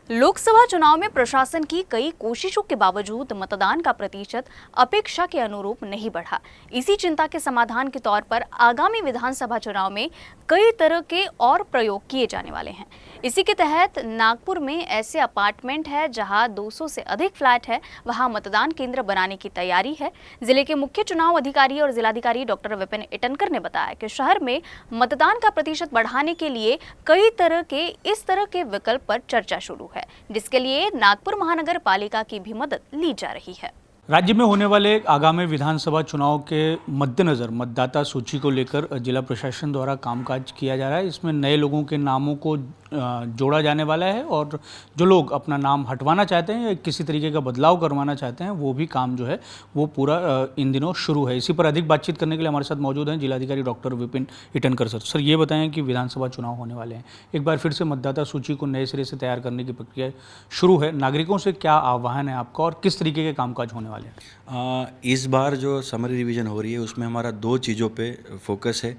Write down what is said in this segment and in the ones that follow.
लोकसभा चुनाव में प्रशासन की कई कोशिशों के बावजूद मतदान का प्रतिशत अपेक्षा के अनुरूप नहीं बढ़ा। इसी चिंता के समाधान के तौर पर आगामी विधानसभा चुनाव में कई तरह के और प्रयोग किए जाने वाले हैं। इसी के तहत नागपुर में ऐसे अपार्टमेंट है जहां 200 से अधिक फ्लैट है, वहां मतदान केंद्र बनाने की तैयारी है। जिले के मुख्य चुनाव अधिकारी और जिलाधिकारी डॉक्टर विपिन इटनकर ने बताया कि शहर में मतदान का प्रतिशत बढ़ाने के लिए कई तरह के विकल्प पर चर्चा शुरू है, जिसके लिए नागपुर महानगर पालिका की भी मदद ली जा रही है। राज्य में होने वाले आगामी विधानसभा चुनाव के मद्देनज़र मतदाता सूची को लेकर जिला प्रशासन द्वारा कामकाज किया जा रहा है। इसमें नए लोगों के नामों को जोड़ा जाने वाला है और जो लोग अपना नाम हटवाना चाहते हैं या किसी तरीके का बदलाव करवाना चाहते हैं वो भी काम जो है वो पूरा इन दिनों शुरू है। इसी पर अधिक बातचीत करने के लिए हमारे साथ मौजूद हैं जिलाधिकारी doctor Vipin Itankar sir. Sir, ये बताएं कि विधानसभा चुनाव होने वाले हैं, एक बार फिर से मतदाता सूची को नए सिरे से तैयार करने की प्रक्रिया शुरू है। नागरिकों से क्या आह्वान है आपका और किस तरीके के कामकाज होने वाले हैं? इस बार जो समरी रिवीजन हो रही है उसमें हमारा 2 चीज़ों पे फोकस है।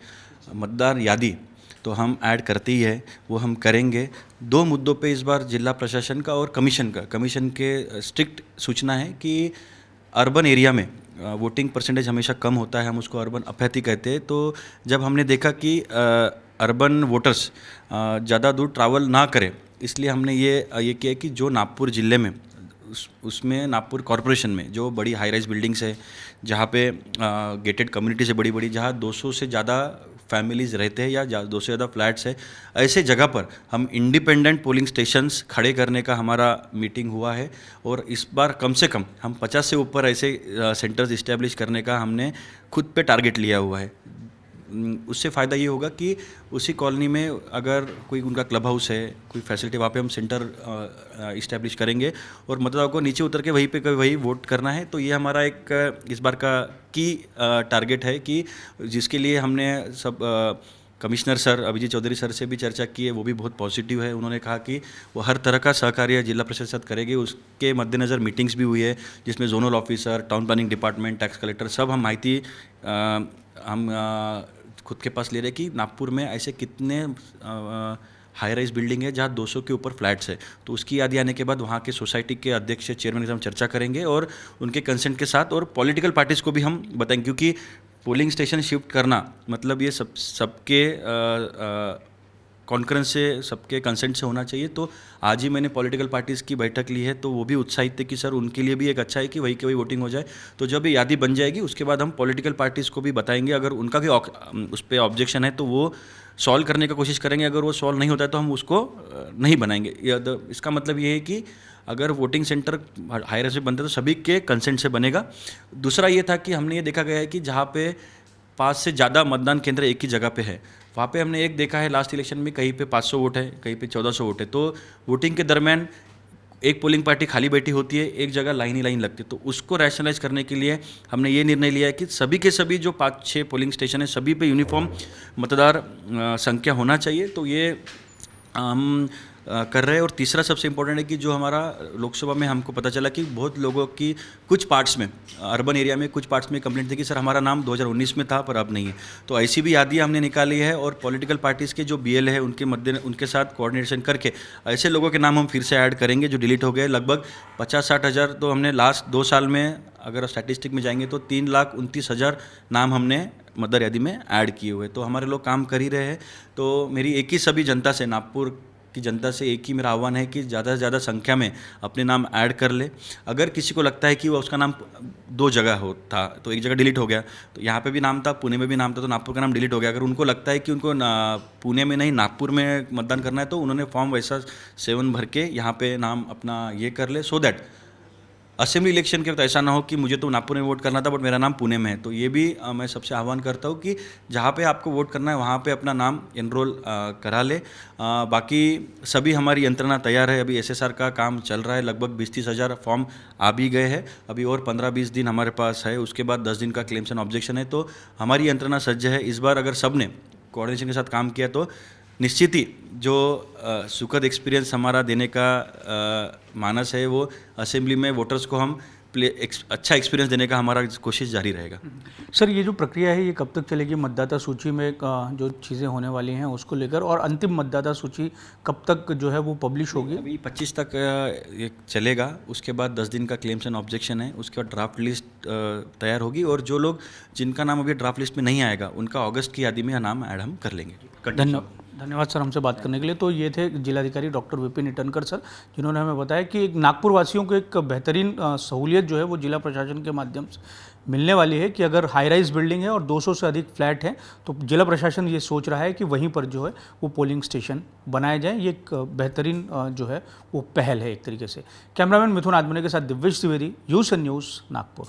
मतदार यादी तो हम ऐड करते ही है, वो हम करेंगे। 2 मुद्दों पे इस बार जिला प्रशासन का और कमीशन के स्ट्रिक्ट सूचना है कि अर्बन एरिया में वोटिंग परसेंटेज हमेशा कम होता है, हम उसको अर्बन अपैथी कहते हैं। तो जब हमने देखा कि अर्बन वोटर्स ज़्यादा दूर ट्रैवल ना करें, इसलिए हमने ये किया कि जो नागपुर ज़िले में उसमें नागपुर कॉरपोरेशन में जो बड़ी हाई राइज बिल्डिंग्स है, जहाँ पे गेटेड कम्युनिटी से बड़ी जहाँ 200 से ज़्यादा फैमिलीज़ रहते हैं या 200 से ज़्यादा फ्लैट्स है, ऐसे जगह पर हम इंडिपेंडेंट पोलिंग स्टेशंस खड़े करने का हमारा मीटिंग हुआ है। और इस बार कम से कम हम 50 से ऊपर ऐसे सेंटर्स इस्टेब्लिश करने का हमने खुद पे टारगेट लिया हुआ है। उससे फ़ायदा ये होगा कि उसी कॉलोनी में अगर कोई उनका क्लब हाउस है, कोई फैसिलिटी, वहाँ पे हम सेंटर इस्टेब्लिश करेंगे और मतदाताओं को नीचे उतर के वही वोट करना है। तो ये हमारा एक इस बार का की टारगेट है कि जिसके लिए हमने सब commissioner sir Abhijit Chaudhary sir से भी चर्चा की है, वो भी बहुत पॉजिटिव है। उन्होंने कहा कि वो हर तरह का सहकार्य जिला प्रशासन के साथ करेंगे। उसके मद्देनज़र मीटिंग्स भी हुई है जिसमें zonal officer, town planning department, tax collector सब हम माहिती हम खुद के पास ले रहे कि नागपुर में ऐसे कितने हाई राइज बिल्डिंग है जहाँ 200 के ऊपर फ्लैट्स है। तो उसकी यादी आने के बाद वहाँ के सोसाइटी के अध्यक्ष चेयरमैन के साथ हम चर्चा करेंगे और उनके कंसेंट के साथ और पॉलिटिकल पार्टीज़ को भी हम बताएंगे, क्योंकि पोलिंग स्टेशन शिफ्ट करना मतलब ये सबके कॉन्फ्रेंस से, सबके कंसेंट से होना चाहिए। तो आज ही मैंने पॉलिटिकल पार्टीज़ की बैठक ली है, तो वो भी उत्साहित थे कि सर उनके लिए भी एक अच्छा है कि वही के वही वोटिंग हो जाए। तो जब ये यादी बन जाएगी उसके बाद हम पॉलिटिकल पार्टीज़ को भी बताएंगे, अगर उनका भी उस पर ऑब्जेक्शन है तो वो सॉल्व करने का कोशिश करेंगे। अगर वो सॉल्व नहीं होता है तो हम उसको नहीं बनाएंगे। इसका मतलब ये है कि अगर वोटिंग सेंटर हाई राइज में बनता है तो सभी के कंसेंट से बनेगा। दूसरा ये था कि हमने ये देखा गया है कि जहाँ पे 5 से ज़्यादा मतदान केंद्र एक ही जगह पे है, वहाँ पे हमने एक देखा है लास्ट इलेक्शन में कहीं पे 500 वोट है, कहीं पे 1400 वोट है। तो वोटिंग के दरमियान एक पोलिंग पार्टी खाली बैठी होती है, एक जगह लाइन ही लाइन लगती है। तो उसको रैशनलाइज करने के लिए हमने ये निर्णय लिया है कि सभी के सभी जो 5-6 पोलिंग स्टेशन है सभी पे यूनिफॉर्म मतदार संख्या होना चाहिए। तो ये हम कर रहे हैं। और तीसरा सबसे इम्पोर्टेंट है कि जो हमारा लोकसभा में हमको पता चला कि बहुत लोगों की कुछ पार्ट्स में, अर्बन एरिया में कुछ पार्ट्स में कंप्लेंट थी कि सर हमारा नाम 2019 में था पर अब नहीं है। तो ऐसी भी यादी हमने निकाली है और पॉलिटिकल पार्टीज़ के जो बीएल है उनके साथ कोऑर्डिनेशन करके ऐसे लोगों के नाम हम फिर से ऐड करेंगे जो डिलीट हो गए। लगभग 50-60 हज़ार तो हमने लास्ट 2 साल में, अगर स्टैटिस्टिक में जाएंगे तो 3,29,000 नाम हमने मतदार यादी में ऐड किए हुए। तो हमारे लोग काम कर ही रहे हैं। तो मेरी एक ही सभी जनता से, नागपुर की जनता से एक ही मेरा आह्वान है कि ज़्यादा से ज़्यादा संख्या में अपने नाम ऐड कर ले। अगर किसी को लगता है कि वो उसका नाम 2 जगह हो था, तो एक जगह डिलीट हो गया, तो यहाँ पे भी नाम था, पुणे में भी नाम था, तो नागपुर का नाम डिलीट हो गया। अगर उनको लगता है कि उनको पुणे में नहीं नागपुर में मतदान करना है तो उन्होंने फॉर्म वैसा 7 भर के यहाँ पे नाम अपना ये कर ले, सो दैट असेंबली इलेक्शन के वक्त ऐसा ना हो कि मुझे तो नागपुर में वोट करना था बट मेरा नाम पुणे में है। तो ये भी मैं सबसे आह्वान करता हूँ कि जहाँ पे आपको वोट करना है वहाँ पे अपना नाम एनरोल करा ले। बाकी सभी हमारी यंत्रणा तैयार है। अभी एसएसआर का काम चल रहा है, लगभग 20-30 हज़ार फॉर्म आ भी गए हैं। अभी और 15-20 दिन हमारे पास है, उसके बाद 10 दिन का क्लेम्स एंड ऑब्जेक्शन है। तो हमारी यंत्रणा सज्ज है। इस बार अगर सब ने कोऑर्डिनेशन के साथ काम किया तो निश्चित ही जो सुखद एक्सपीरियंस हमारा देने का मानस है वो असेंबली में वोटर्स को हम अच्छा एक्सपीरियंस देने का हमारा कोशिश जारी रहेगा। सर, ये जो प्रक्रिया है ये कब तक चलेगी? मतदाता सूची में जो चीज़ें होने वाली हैं उसको लेकर, और अंतिम मतदाता सूची कब तक जो है वो पब्लिश होगी? अभी 25 तक ये चलेगा, उसके बाद 10 दिन का क्लेम्स एंड ऑब्जेक्शन है, उसके बाद ड्राफ्ट लिस्ट तैयार होगी, और जो लोग जिनका नाम अभी ड्राफ्ट लिस्ट में नहीं आएगा उनका अगस्त की यादी में नाम ऐड हम कर लेंगे। धन्यवाद सर हमसे बात करने के लिए। तो ये थे जिलाधिकारी डॉक्टर विपिन ईटनकर सर, जिन्होंने हमें बताया कि एक नागपुर वासियों को एक बेहतरीन सहूलियत जो है वो जिला प्रशासन के माध्यम से मिलने वाली है कि अगर हाई राइज बिल्डिंग है और 200 से अधिक फ्लैट हैं तो जिला प्रशासन ये सोच रहा है कि वहीं पर जो है वो पोलिंग स्टेशन बनाए जाएं। ये एक बेहतरीन जो है वो पहल है एक तरीके से। कैमरामैन मिथुन आदमने के साथ दिव्येश द्विवेदी, यूसन न्यूज़, नागपुर।